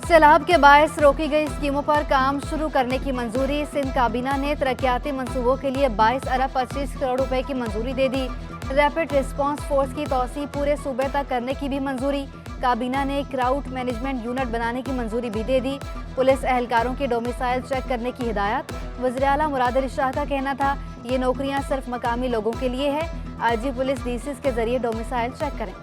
सैलाब के बायस रोकी गई स्कीमों पर काम शुरू करने की मंजूरी। सिंध काबीना ने तरक्याती मंसूबों के लिए 22 अरब 25 करोड़ रुपए की मंजूरी दे दी। रैपिड रिस्पांस फोर्स की तौसीह पूरे सूबे तक करने की भी मंजूरी। काबीना ने क्राउड मैनेजमेंट यूनिट बनाने की मंजूरी भी दे दी। पुलिस एहलकारों की डोमिसाइल चेक करने की हिदायत। वज़ीर आला मुराद अली शाह का कहना था, ये नौकरियां सिर्फ मकामी लोगों के लिए है। आईजी पुलिस डीसीज के जरिए डोमिसाइल चेक करें।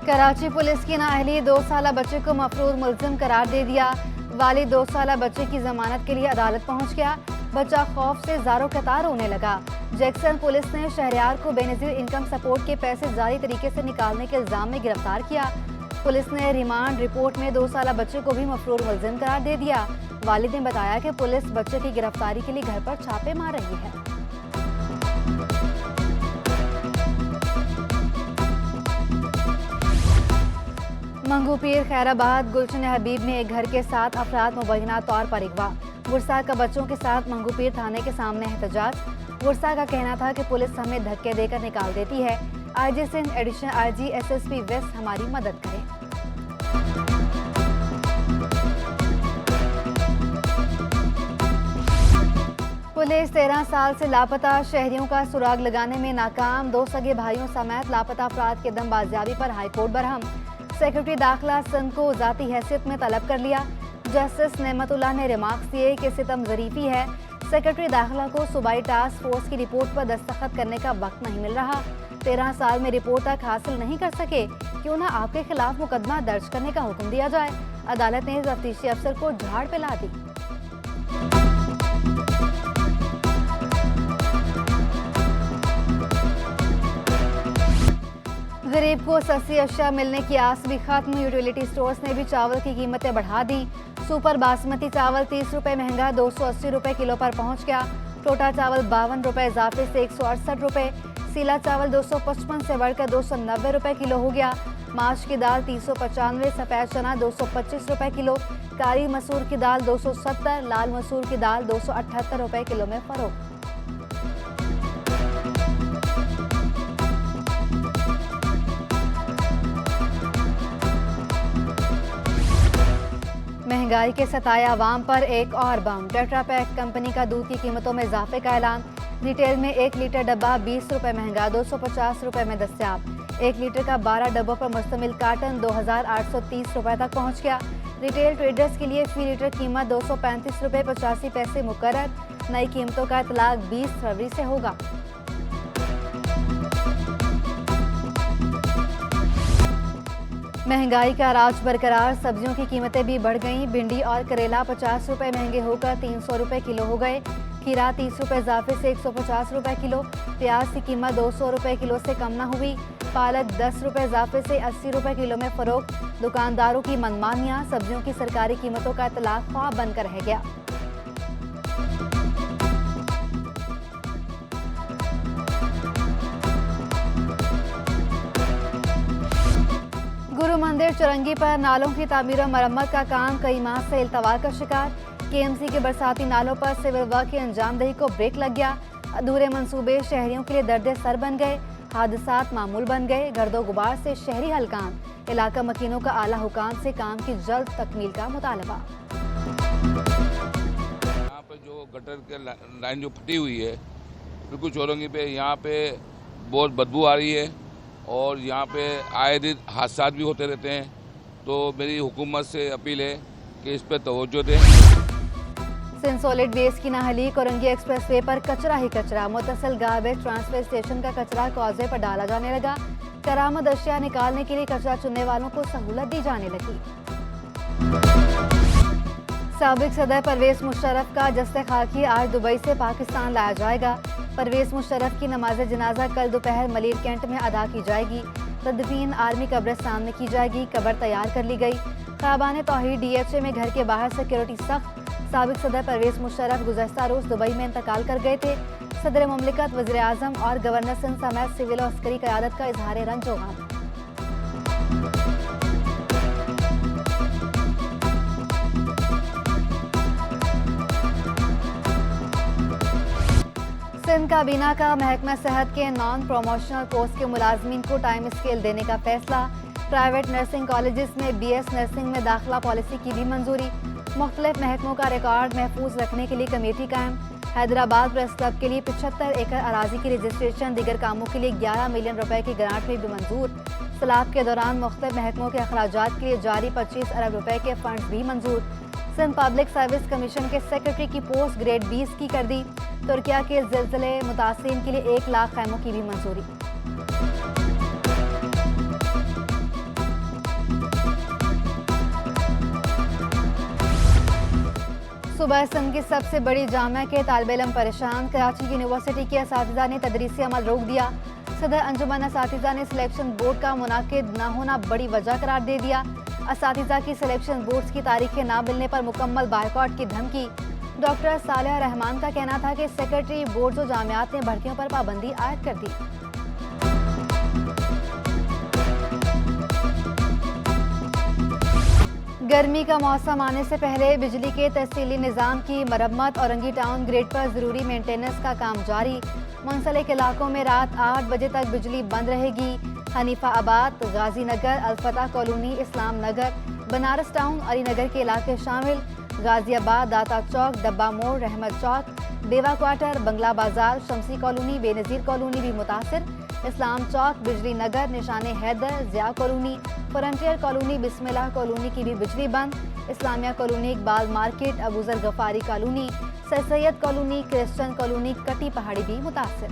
कराची पुलिस की नाअहली 2 साला बच्चे को मफरूर मुल्जिम करार दे दिया। वालिद 2 साला बच्चे की जमानत के लिए अदालत पहुंच गया। बच्चा खौफ से ज़ारो कतार रोने लगा। जैक्सन पुलिस ने शहरियार को बेनज़ीर इनकम सपोर्ट के पैसे जारी तरीके से निकालने के इल्ज़ाम में गिरफ्तार किया। पुलिस ने रिमांड रिपोर्ट में 2 साला बच्चे को भी मफरूर मुल्जिम करार दे दिया। वालिद ने बताया कि पुलिस बच्चे की गिरफ्तारी के लिए घर पर छापे मार रही है। मंगूपीर खैराबाद गुलशन हबीब में एक घर के 7 अफराद मुबैना तौर पर अगवा। वर्षा का बच्चों के साथ मंगूपीर थाने के सामने एहतजाज। वर्षा का कहना था कि पुलिस हमें धक्के देकर निकाल देती है। IG Sindh additional IG SSP West हमारी मदद करें। पुलिस 13 साल से लापता शहरियों का सुराग लगाने में नाकाम। 2 सगे भाइयों समेत लापता अफराद के दम बाजियाबी पर हाईकोर्ट बरहम। सेक्रेटरी दाखिला सिंध को जाती हैसियत में तलब कर लिया। जस्टिस नेमतुल्लाह ने रिमार्क्स दिए कि सितम ज़रीफी है। सेक्रेटरी दाखिला को सूबाई टास्क फोर्स की रिपोर्ट पर दस्तखत करने का वक्त नहीं मिल रहा। 13 साल में रिपोर्ट तक हासिल नहीं कर सके, क्यों ना आपके खिलाफ मुकदमा दर्ज करने का हुक्म दिया जाए। अदालत ने तफ्तीशी अफसर को झाड़ पे ला दी। गरीब को सस्ती अशिया मिलने की आस भी खत्म। यूटिलिटी स्टोर्स ने भी चावल की कीमतें बढ़ा दी। सुपर बासमती चावल 30 रुपये महंगा 280 रुपये किलो पर पहुंच गया। टोटा चावल 52 रुपये इजाफे से 168 रुपये। सीला चावल 255 से बढ़कर 290 रुपये किलो हो गया। माश की दाल 395, सफ़ेद चना 225 रुपये किलो, कारी मसूर की दाल 270, लाल मसूर की दाल 278 रुपये किलो में फरोख्त। महंगाई के सताए आवाम पर एक और बम। टेट्रा पैक कंपनी का दूध की कीमतों में इजाफे का ऐलान। रिटेल में 1 लीटर डब्बा 20 रुपये महंगा 250 रुपये में दस्तियाब। 1 लीटर का 12 डब्बों पर मुश्तमिल कार्टन 2830 रुपये तक पहुंच गया। रिटेल ट्रेडर्स के लिए फी लीटर कीमत 235 रुपये 85 पैसे मुकर्रर। नई कीमतों का इतलाक 20 फरवरी से होगा। महंगाई का राज बरकरार। सब्जियों की कीमतें भी बढ़ गईं। भिंडी और करेला 50 रुपये महंगे होकर 300 रुपये किलो हो गए। खीरा 30 रुपये इजाफे से 150 रुपये किलो। प्याज की कीमत 200 रुपये किलो से कम न हुई। पालक 10 रुपये इजाफे से 80 रुपये किलो में फरोख्त। दुकानदारों की मनमानियां। सब्जियों की सरकारी कीमतों का इतलाक ख्वाब बनकर रह गया। गुरु मंदिर चुरंगी पर नालों की तामीर और मरम्मत का काम कई माह से इल्तवा का शिकार। केएमसी के बरसाती नालों पर सिविल वर्क की अंजामदही को ब्रेक लग गया। अधूरे मंसूबे शहरियों के लिए दर्द सर बन गए। हादसात मामूल बन गए। गर्दो गुबार से शहरी हलकान। इलाका मकीनों का आला हुकाम से काम की जल्द तकमील का मुतालबा। यहाँ पे जो गटर के लाइन जो फटी हुई है बिल्कुल चौरंगी पे, यहाँ पे बहुत बदबू आ रही है और यहाँ पे आए दिन हादसा भी होते रहते हैं। तो मेरी हुकूमत से अपील है कि इस पर तवज्जो दें। सिंध सॉलिड वेस्ट की नाहली। कोरंगी एक्सप्रेसवे पर कचरा ही कचरा। मुतसिल गार्बेज ट्रांसफर स्टेशन का कचरा कॉजवे पर डाला जाने लगा। करामद अशिया निकालने के लिए कचरा चुनने वालों को सहूलत दी जाने लगी। साबिक सदर परवेज मुशर्रफ का जस्ते खाकी आज दुबई से पाकिस्तान लाया जाएगा। परवेज मुशर्रफ की नमाज जनाजा कल दोपहर मलिर कैंट में अदा की जाएगी। तदफीन आर्मी कब्रिस्तान में की जाएगी। कब्र तैयार कर ली गई। ख़ाबान तौहीद DHA में घर के बाहर सिक्योरिटी सख्त। साबिक सदर परवेज मुशर्रफ गुज़श्ता रोज़ दुबई में इंतकाल कर गए थे। सदर मुमलिकत, वज़ीर आज़म और गवर्नर सिंध समेत सिविल और अस्करी क़यादत का इजहार रंजो गम। सिंध काबीना का महकमा सेहत के नॉन प्रोमोशनल कोर्स के मुलाजमीन को टाइम स्केल देने का फैसला। प्राइवेट नर्सिंग कॉलेजेस में BS नर्सिंग में दाखिला पॉलिसी की भी मंजूरी। मुख्तलिफ महकमों का रिकॉर्ड महफूज रखने के लिए कमेटी कायम। हैदराबाद प्रेस क्लब के लिए 75 एकड़ अराजी की रजिस्ट्रेशन, दीगर कामों के लिए 11 मिलियन रुपए की ग्रांट में भी मंजूर। सैलाब के दौरान मुख्तलिफ महकमों के अखराजात के लिए जारी 25 अरब रुपए के फंड भी मंजूर। सिंध पब्लिक सर्विस कमीशन के सेक्रेटरी की पोस्ट ग्रेड 20 की कर दी। तुर्किया के ज़िलज़िले मुतासिरीन के लिए 1 लाख खैमों की भी मंजूरी। सुबह सिंध की सबसे बड़ी जामिया के तालिब इल्म परेशान। कराची यूनिवर्सिटी के असातिज़ा ने तदरीसी अमल रोक दिया। सदर अंजुमन असातिज़ा ने सिलेक्शन बोर्ड का मुनाकिद न होना बड़ी वजह करार दे दिया। असातिज़ा की सिलेक्शन बोर्ड्स की तारीखें ना मिलने पर मुकम्मल बायकॉट की धमकी। डॉक्टर सालेह रहमान का कहना था कि सेक्रेटरी बोर्ड्स और जामियात ने भर्तियों पर पाबंदी आयद कर दी। गर्मी का मौसम आने से पहले बिजली के तहसीली निज़ाम की मरम्मत। औरंगी टाउन ग्रिड पर ज़रूरी मेंटेनेंस का काम जारी। मुंसलिक इलाकों में रात 8 बजे तक बिजली बंद रहेगी। हनीफा आबाद, गाजी नगर, अल्फता कॉलोनी, इस्लाम नगर, बनारस टाउन, अली नगर के इलाके शामिल। गाजियाबाद, दाता चौक, डब्बा मोड़, रहमत चौक, बेवा क्वार्टर, बंगला बाजार, शमसी कॉलोनी, बेनज़ीर कॉलोनी भी मुतासिर। इस्लाम चौक, Bijli Nagar, Nishane Haider, Zia colony, frontier colony, Bismillah colony की भी बिजली बंद। Islamia colony, Iqbal market, Abuzar Ghaffari colony, Sir Syed colony, Christian colony, Kati Pahari भी मुतासिर।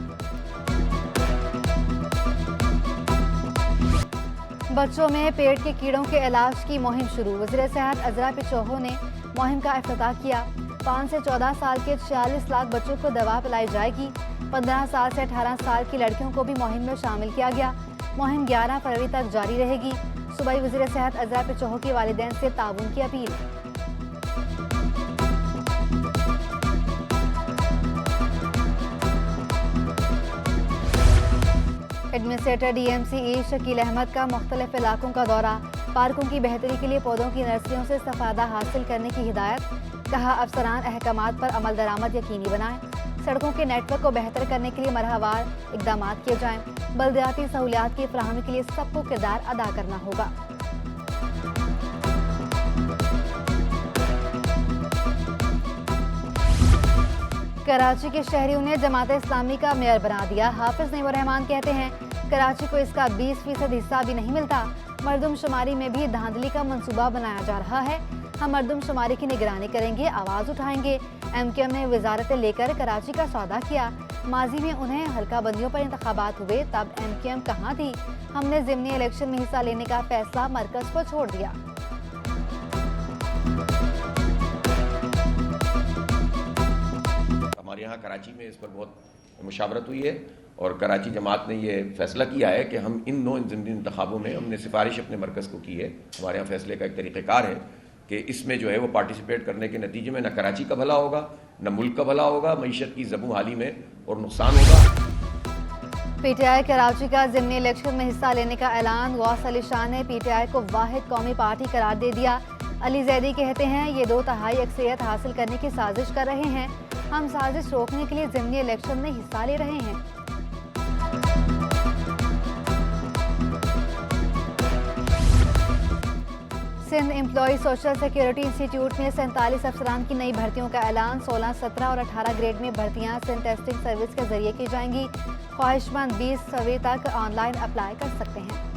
बच्चों में पेट के कीड़ों के इलाज की मुहिम शुरू। वज़ीर सेहत अज़रा पिचोहो ने मुहिम का इफ्तिताह किया। 5 से 14 साल के 46 लाख बच्चों को दवा पिलाई जाएगी। 15 साल से 18 साल की लड़कियों को भी मुहिम में शामिल किया गया। मुहिम 11 फरवरी तक जारी रहेगी। सूबाई वज़ीर सेहत अज़रा पिचोहो की वालिदैन से ताउन की अपील। एडमिनिस्ट्रेटर DMC ई शकील अहमद का मुख्तलिफ इलाकों का दौरा। पार्कों की बेहतरी के लिए पौधों की नर्सरियों से इस्तिफादा हासिल करने की हिदायत। कहा अफसरान अहकामात पर अमल दरामद यकीनी बनाएं। सड़कों के नेटवर्क को बेहतर करने के लिए मरहवार इकदाम किए जाएं। बल्दियाती सहूलियात की फराहमी के लिए सबको किरदार अदा करना होगा। कराची के शहरियों ने जमात इस्लामी का मेयर बना दिया। हाफिज नईमुर रहमान कहते हैं कराची को इसका 20% हिस्सा भी नहीं मिलता। मरदमशुमारी में भी धांधली का मंसूबा बनाया जा रहा है। हम मरदमशुमारी की निगरानी करेंगे, आवाज़ उठाएंगे। MQM ने वजारतें लेकर कराची का सौदा किया। माजी में उन्हें हल्का बंदियों पर इंतखाबात हुए तब MQM कहाँ थी। हमने ज़िमनी इलेक्शन में हिस्सा लेने का फैसला मरकज़ पर छोड़ दिया। हमारे यहाँ कराची में इस पर बहुत मुशावरत हुई है और कराची जमात ने ये फैसला किया है कि हम इन 9 ज़िमनी इंतखाबों में हमने सिफारिश अपने मरकज़ को की है। हमारे यहाँ फैसले का एक तरीक़ेकार है कि इसमें जो है वो पार्टिसिपेट करने के नतीजे में न कराची का भला होगा, न मुल्क का भला होगा, मईशत की ज़बू हाली में और नुकसान होगा। PTI कराची का ज़िमनी इलेक्शन में हिस्सा लेने का ऐलान। गौस अली शाह ने PTI को वाहिद कौमी पार्टी करार दे दिया। अली जैदी कहते हैं ये 2/3 अक्सरियत हासिल करने की साजिश कर रहे हैं। हम साजिश रोकने के लिए ज़िमनी इलेक्शन में हिस्सा ले रहे हैं। Sindh Employ Social Security Institute में 47 अफसरान की नई भर्तियों का ऐलान। 16, 17 और 18 ग्रेड में भर्तियां सिंध टेस्टिंग सर्विस के जरिए की जाएंगी। ख्वाहिशमंद 20 फरवरी तक ऑनलाइन अप्लाई कर सकते हैं।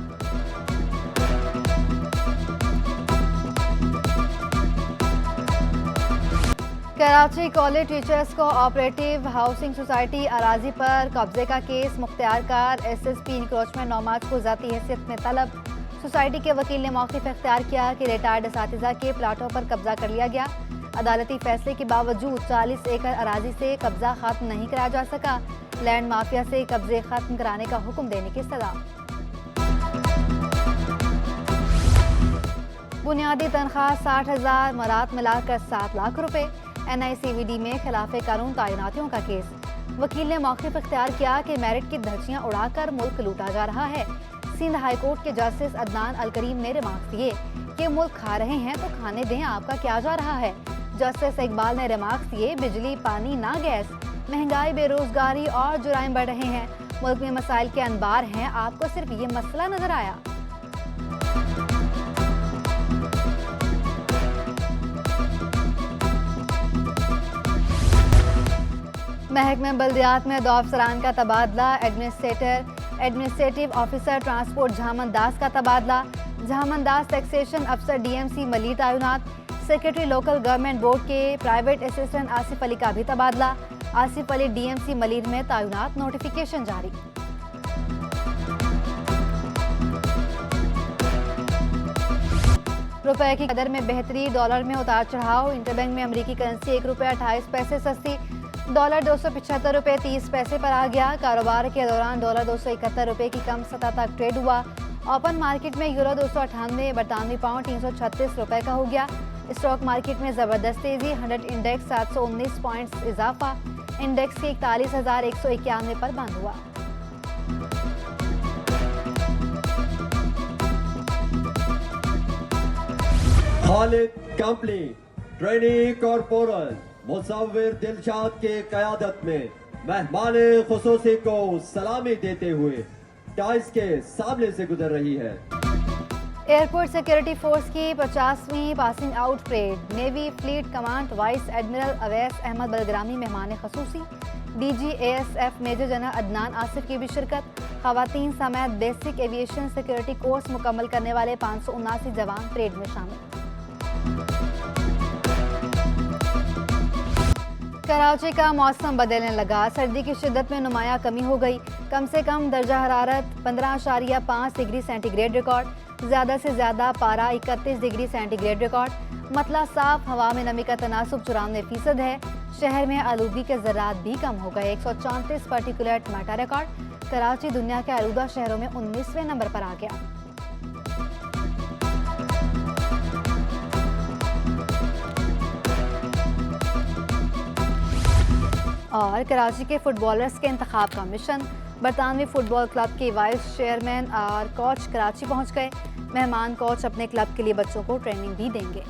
Karachi college teachers co operative housing society अराजी पर कब्जे का केस। मुख्तियारकार SSP इंक्रोचमेंट 9 मार्च को ज़ाती हैसियत में तलब। सोसाइटी के वकील ने मौक़िफ़ इख्तियार किया कि रिटायर्ड असातिज़ा के प्लाटों पर कब्जा कर लिया गया। अदालती फैसले के बावजूद 40 एकड़ अराजी से कब्जा खत्म नहीं कराया जा सका। लैंड माफिया से कब्जे खत्म कराने का हुक्म देने की सलाह। बुनियादी तनख्वाह 60,000, मरात मिलाकर 7 लाख रुपए। NICVD में खिलाफे कानून तैनातियों का केस। वकील ने मौक़िफ़ इख्तियार किया कि मेरिट की धज्जियां उड़ाकर मुल्क लूटा जा रहा है। सिंध हाई कोर्ट के जस्टिस अदनान अल करीम ने रिमार्क दिए कि मुल्क खा रहे हैं तो खाने दें, आपका क्या जा रहा है। जस्टिस इकबाल ने रिमार्क दिए बिजली, पानी ना गैस, महंगाई, बेरोजगारी और जुराइम बढ़ रहे हैं। मुल्क में मसाइल के अनबार हैं, आपको सिर्फ ये मसला नजर आया? महकमे बल्दियात में 2 अफसरान का तबादला। एडमिनिस्ट्रेटिव ऑफिसर ट्रांसपोर्ट झामन दास का तबादला। झामन दास टैक्सेशन अफसर DMC मलिर तैनात। सेक्रेटरी लोकल गवर्नमेंट बोर्ड के प्राइवेट असिस्टेंट आसिफ अली का भी तबादला। आसिफ अली DMC मलिर में तैनात, नोटिफिकेशन जारी। रुपए की कदर में बेहतरी, डॉलर में उतार चढ़ाव। इंटरबैंक में अमेरिकी करेंसी 1 रुपया 28 पैसे सस्ती। डॉलर 275 रुपये 30 पैसे पर आ गया। कारोबार के दौरान डॉलर 271 रुपये की कम सतह तक ट्रेड हुआ। ओपन मार्केट में यूरो 298, बरतानवी पाउंड 336 रुपये का हो गया। स्टॉक मार्केट में जबरदस्त तेजी, 100 इंडेक्स 719 पॉइंट्स इजाफा, इंडेक्स के 41,191 पर बंद हुआ। Khalid company trainee corporal मुसव्विर Dilshad के क़यादत में मेहमान खुसूसी को सलामी देते हुए टाइस के सामने से गुजर रही है। एयरपोर्ट सिक्योरिटी फोर्स की 50वीं passing out parade. Navy fleet command vice admiral Awais Ahmed Bilgrami मेहमान खसूसी। DG ASF major general Adnan Asif की भी शिरकत। खवातीन समेत बेसिक एविएशन सिक्योरिटी कोर्स मुकम्मल करने वाले 579 जवान परेड में शामिल। कराची का मौसम बदलने लगा, सर्दी की शिद्दत में नुमाया कमी हो गई। कम से कम दर्जा हरारत 15.5 डिग्री सेंटीग्रेड रिकॉर्ड, ज़्यादा से ज़्यादा पारा 31 डिग्री सेंटीग्रेड रिकॉर्ड। मतला साफ, हवा में नमी का तनासुब 94% है। शहर में आलूगी के ज़रात भी कम हो गए, 134 पार्टिकुलेट मैटर रिकॉर्ड। कराची दुनिया के आलूदा शहरों में 19वें नंबर पर आ गया। और कराची के फुटबॉलर्स के इंतखाब का मिशन। बरतानवी फुटबॉल क्लब के वाइस चेयरमैन और कोच कराची पहुंच गए। मेहमान कोच अपने क्लब के लिए बच्चों को ट्रेनिंग भी देंगे।